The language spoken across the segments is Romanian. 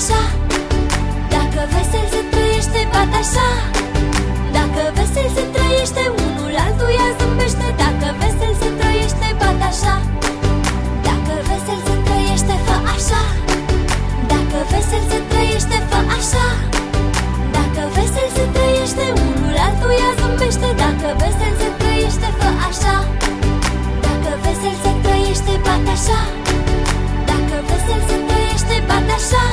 așa. Dacă vesel se trăiește, bat așa. Dacă vesel se trăiește, unul altuia zâmbește. Dacă vesel se trăiește, bat așa. Dacă vesel se trăiește, fă așa. Dacă vesel se trăiește, fă așa. Dacă vesel se trăiește, unul altuia zâmbește. Dacă vesel se trăiește, fă așa. Dacă vesel se trăiește, bat așa. Dacă vesel se trăiește, bat așa.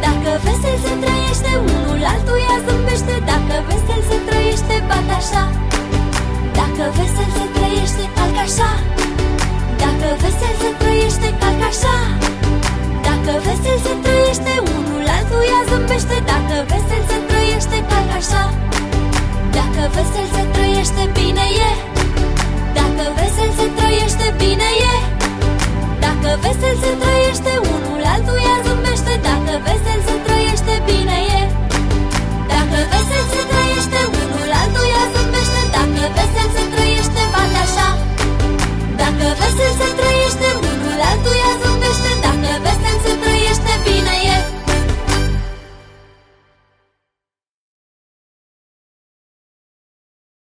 Dacă vesel se trăiește, unul altuia zâmbește. Dacă vesel se trăiește, bat așa. Dacă vesel se trăiește, calc așa. Dacă vesel se trăiește, calc așa. Dacă vesel se trăiește, unul altuia zâmbește. Dacă vesel se trăiește, calc așa. Dacă vesel se trăiește, bine e. Dacă vesel se trăiește, bine e. Dacă vesel se trăiește,